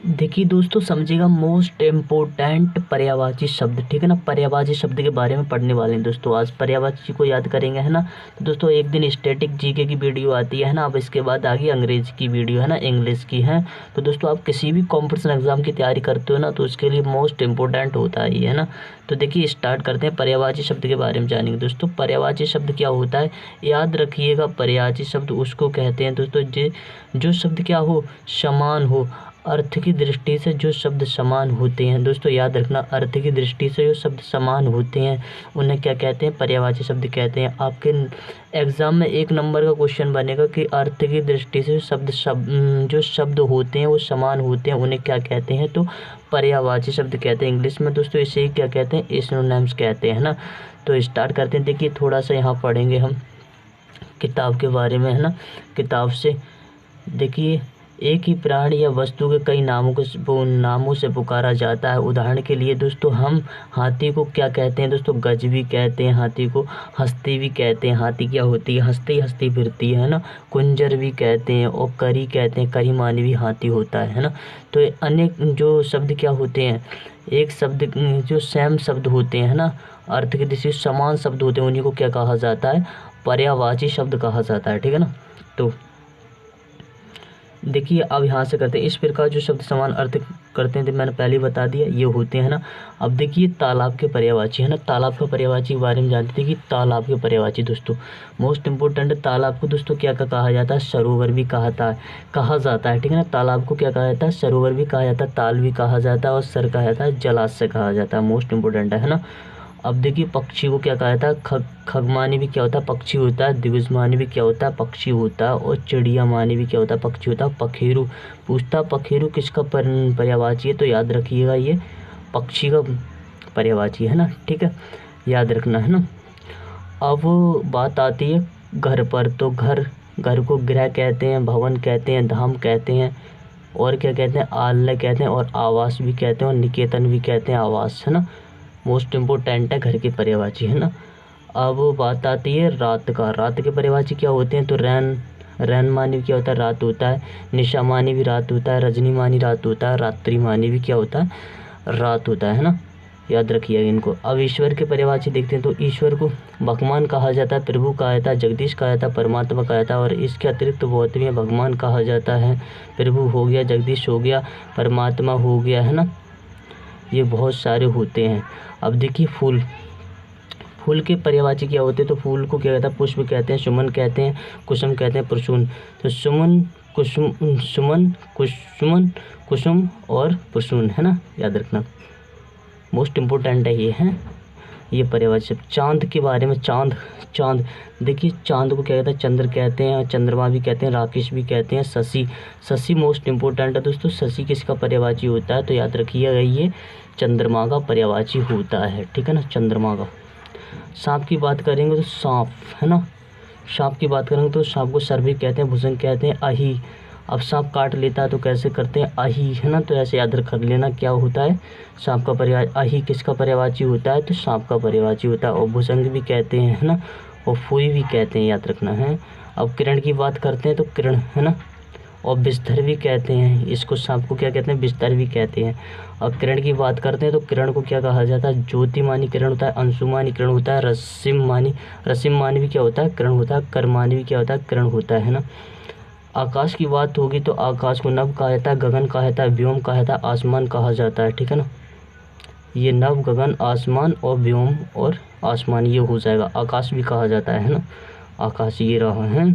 देखिए दोस्तों, समझिएगा मोस्ट इम्पोर्टेंट पर्यायवाची शब्द, ठीक है ना। पर्यायवाची शब्द के बारे में पढ़ने वाले हैं दोस्तों। आज पर्यायवाची को याद करेंगे, है ना। तो दोस्तों एक दिन स्टैटिक जीके की वीडियो आती है ना। अब इसके बाद आगे अंग्रेजी की वीडियो, है ना, इंग्लिश की है। तो दोस्तों आप किसी भी कॉम्पिटिशन एग्जाम की तैयारी करते हो ना, तो उसके लिए मोस्ट इम्पोर्टेंट होता है ये, है ना। तो देखिए स्टार्ट करते हैं। पर्यायवाची शब्द के बारे में जानेंगे दोस्तों। पर्यायवाची शब्द क्या होता है, याद रखिएगा। पर्यायवाची शब्द उसको कहते हैं दोस्तों जो शब्द क्या हो, समान हो। अर्थ की दृष्टि से जो शब्द समान होते हैं दोस्तों, याद रखना, अर्थ की दृष्टि से जो शब्द समान होते हैं उन्हें क्या कहते हैं, पर्यायवाची शब्द कहते हैं। आपके एग्जाम में 1 नंबर का क्वेश्चन बनेगा कि अर्थ की दृष्टि से जो शब्द होते हैं वो समान होते हैं, उन्हें क्या कहते हैं, तो पर्यायवाची शब्द कहते हैं। इंग्लिश में दोस्तों इसे ही क्या कहते हैं, सिनोनिम्स कहते हैं ना। तो स्टार्ट करते हैं। देखिए थोड़ा सा यहाँ पढ़ेंगे हम किताब के बारे में, है ना। किताब से देखिए, एक ही प्राणी या वस्तु के कई नामों से पुकारा जाता है। उदाहरण के लिए दोस्तों हम हाथी को क्या कहते हैं दोस्तों, गज भी कहते हैं। हाथी को हस्ती भी कहते हैं। हाथी क्या होती है, हंसती हंसती फिरती है ना। कुंजर भी कहते हैं और करी कहते हैं। करी माने भी हाथी होता है ना। तो अनेक जो शब्द क्या होते हैं, एक शब्द जो सेम शब्द होते हैं, है ना, अर्थ के दृष्टि से समान शब्द होते हैं, उन्हीं को क्या कहा जाता है, पर्यायवाची शब्द कहा जाता है, ठीक है ना। तो देखिए अब यहाँ से करते हैं। इस प्रकार जो शब्द समान अर्थ करते हैं, तो मैंने पहले ही बता दिया ये होते हैं ना। अब देखिए तालाब के पर्यायवाची, है ना। तालाब के पर्यायवाची के बारे में जानते थे कि तालाब के पर्यायवाची दोस्तों मोस्ट इंपोर्टेंट, तालाब को दोस्तों क्या कहा जाता है, सरोवर भी कहा जाता है, ठीक है ना। तालाब को क्या कहा जाता है, सरोवर भी कहा जाता है, ताल भी कहा जाता है और सर कहा जाता है, जलाशय कहा जाता है। मोस्ट इंपोर्टेंट है ना। अब देखिए पक्षी को क्या कहा जाता है, खगमानी भी क्या होता है, पक्षी होता है। दिवसमानी भी क्या होता है, पक्षी होता है। और चिड़िया मानी भी क्या होता है, पक्षी होता है। पखेरु पूछता, पखेरु किसका पर्यायवाची है, तो याद रखिएगा ये पक्षी का पर्यायवाची है ना, ठीक है, याद रखना, है ना। अब बात आती है घर पर। तो घर को गृह कहते हैं, भवन कहते हैं, धाम कहते हैं, और क्या कहते हैं, आलय कहते हैं, और आवास भी कहते हैं, और निकेतन भी कहते हैं, आवास, है ना। मोस्ट इम्पोर्टेंट है घर के पर्यायवाची, है ना। अब बात आती है रात का। रात के पर्यायवाची क्या होते हैं, तो रैन मानी क्या होता है, रात होता है। निशा मानी भी रात होता है। रजनी मानी रात होता है। रात्रि मानी भी क्या होता है, रात होता है ना। याद रखिएगा इनको। अब ईश्वर के पर्यायवाची देखते हैं। तो ईश्वर को भगवान कहा जाता है, प्रभु कहा जाता है, जगदीश कहा जाता है, परमात्मा कहा जाता है। और इसके अतिरिक्त बहुत भी भगवान कहा जाता है, प्रभु हो गया, जगदीश हो गया, परमात्मा हो गया, है ना। ये बहुत सारे होते हैं। अब देखिए फूल के पर्यायवाची क्या होते हैं, तो फूल को क्या कहता है, पुष्प कहते हैं, सुमन कहते हैं, कुसुम कहते हैं, प्रसून। तो सुमन कुसुम और प्रसून, है ना, याद रखना। मोस्ट इम्पोर्टेंट है ये पर्यायवाची शब्द। चांद के बारे में, चांद देखिए, चांद को क्या कहते हैं, चंद्र कहते हैं, चंद्रमा भी कहते हैं, राकेश भी कहते हैं। शशि मोस्ट इम्पोर्टेंट है दोस्तों। शशि किसका पर्यायवाची होता है, तो याद रखिएगा ये चंद्रमा का पर्यायवाची होता है, ठीक है ना, चंद्रमा का। सांप की बात करेंगे तो सांप, है ना, सांप की बात करेंगे तो सांप को सर्प भी कहते हैं, भुजंग कहते हैं, अही। अब सांप काट लेता है तो कैसे करते हैं, अही, है ना। तो ऐसे याद रख लेना क्या होता है, सांप का पर्याय। अही किसका पर्यायवाची होता है, तो सांप का पर्यायवाची होता है। और भुजंग भी कहते हैं, है ना, और फुई भी कहते हैं, याद रखना है। अब किरण की बात करते हैं तो किरण, है ना, और बिस्तर भी कहते हैं इसको। सांप को क्या कहते हैं, बिस्तर भी कहते हैं। अब किरण की बात करते हैं तो किरण को क्या कहा जाता है, ज्योतिमानी किरण होता है, अंशुमानी किरण होता है, रसिम मानी भी क्या होता है, किरण होता है, कर्मानी भी क्या होता है, किरण होता है ना। आकाश की बात होगी तो आकाश को नभ कहा जाता है, गगन कहा जाता है, व्योम कहा जाता है, आसमान कहा जाता है, ठीक है ना। ये नभ, गगन, आसमान और व्योम और आसमान ये हो जाएगा। आकाश भी कहा जाता है ना, आकाश ये रहा है।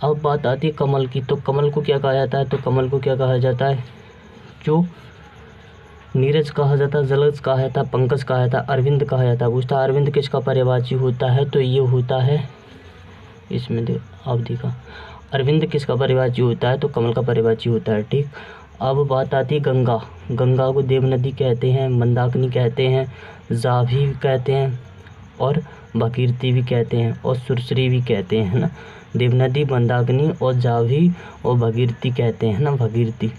अब बात आती है कमल की। तो कमल को क्या कहा जाता है, तो कमल को क्या कहा जाता है, जो नीरज कहा जाता है, जलज कहा जाता है, पंकज कहा जाता है, अरविंद कहा जाता है। पूछता अरविंद किसका पर्यायवाची होता है, तो ये होता है, इसमें अवधि का। अरविंद किसका पर्यायवाची होता है, तो कमल का पर्यायवाची होता है, ठीक। अब बात आती है गंगा। गंगा को देव नदी कहते हैं, मंदाकिनी कहते हैं, जाभी कहते हैं, और भगीरथी भी कहते हैं, और सुरसरी भी कहते हैं, है ना। देव नदी, मंदाकिनी और जाभी और भगीरथी कहते हैं ना, भगीरथी।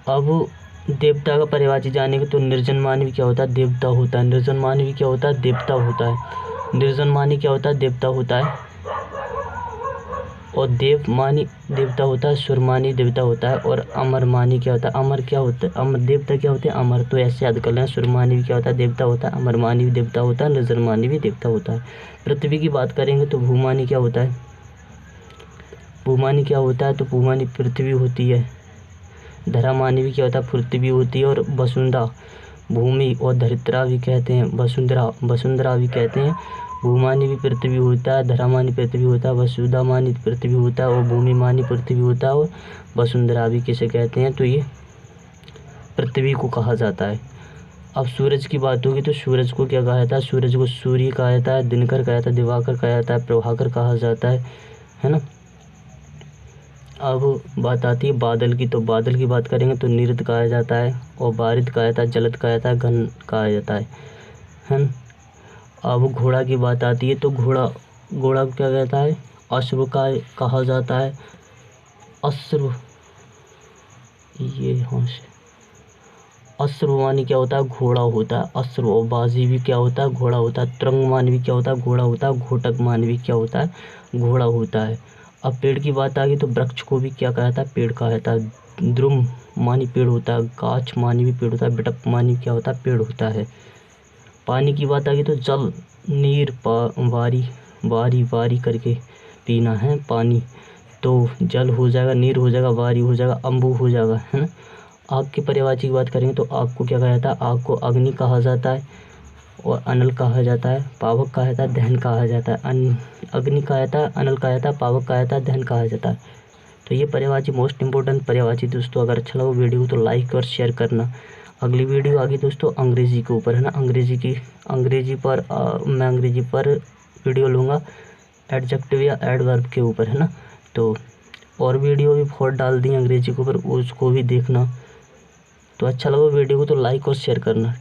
अब देवता का पर्यायवाची जानेंगे तो निर्जन मानी भी क्या होता है, देवता होता है। निर्जन मानी भी क्या होता है, देवता होता है। निर्जन मानी क्या होता है, देवता होता है। और देवमानी देवता होता है, सुरमानी देवता होता है, और अमरमानी क्या होता है, अमर क्या होता है, अमर देवता क्या होते हैं, अमर। तो ऐसे याद कर लेना, सुरमानी भी क्या होता है, देवता होता है, अमरमानी भी देवता होता है, नजरमानी भी देवता होता है। पृथ्वी की बात करेंगे तो भूमानी क्या होता है, भूमानी क्या होता है, तो भूमानी पृथ्वी होती है। धरामानी भी क्या होता है, पृथ्वी होती है। और वसुंधरा भूमि और धरित्रा भी कहते हैं, वसुंधरा भी कहते हैं। भूमानी भी पृथ्वी होता है, धरामानी पृथ्वी होता है, वसुधामानी पृथ्वी होता है, और भूमिमानी पृथ्वी होता है, और वसुंधरा भी किसे कहते हैं, तो ये पृथ्वी को कहा जाता है। अब सूरज की बात होगी तो सूरज को क्या कहा जाता है, सूरज को सूर्य कहा जाता है, दिनकर कहा जाता है, दिवाकर कहा जाता है, प्रभाकर कहा जाता है ना। अब बात आती है बादल की, तो बादल की बात करेंगे तो नीरद कहा जाता है, और बारिद कहा जाता है, जलद कहा जाता है, घन कहा जाता है ना। अब घोड़ा की बात आती है तो घोड़ा को क्या कहता है, अश्व का कहा जाता है, अश्व। ये यहाँ से अश्वमानी क्या होता है, घोड़ा होता है, अश्व। और बाजी भी क्या होता है, घोड़ा होता है। त्रंगमान भी क्या होता है, घोड़ा होता है। घोटकमान भी क्या होता है, घोड़ा होता है। अब पेड़ की बात आ गई तो वृक्ष को भी क्या कहा जाता है, पेड़ कहा जाता है। द्रुम मानी पेड़ होता है, गाछ मानी भी पेड़ होता है, बिटप मानी क्या होता है, पेड़ होता है। पानी की बात आ गई तो जल, नीर, वारी वारी करके पीना है पानी, तो जल हो जाएगा, नीर हो जाएगा, वारी हो जाएगा, अम्बु हो जाएगा, है ना। आग के पर्यायवाची की बात करेंगे तो आग को क्या कहा जाता है, आग को अग्नि कहा जाता है, और अनल कहा जाता है, पावक कहा जाता है, दहन कहा जाता है। अग्नि कहा जाता है, अनल कहा जाता है, पावक कहा जाता है, दहन कहा जाता है। तो ये पर्यायवाची मोस्ट इंपॉर्टेंट पर्यायवाची दोस्तों। अगर अच्छा लगा वीडियो तो लाइक और शेयर करना। अगली वीडियो आ गई दोस्तों अंग्रेजी के ऊपर, है ना। मैं अंग्रेजी पर वीडियो लूँगा एडजेक्टिव या एडवर्ब के ऊपर, है ना। तो और वीडियो भी बहुत डाल दी अंग्रेजी के ऊपर, उसको भी देखना। तो अच्छा लगा वीडियो को तो लाइक और शेयर करना।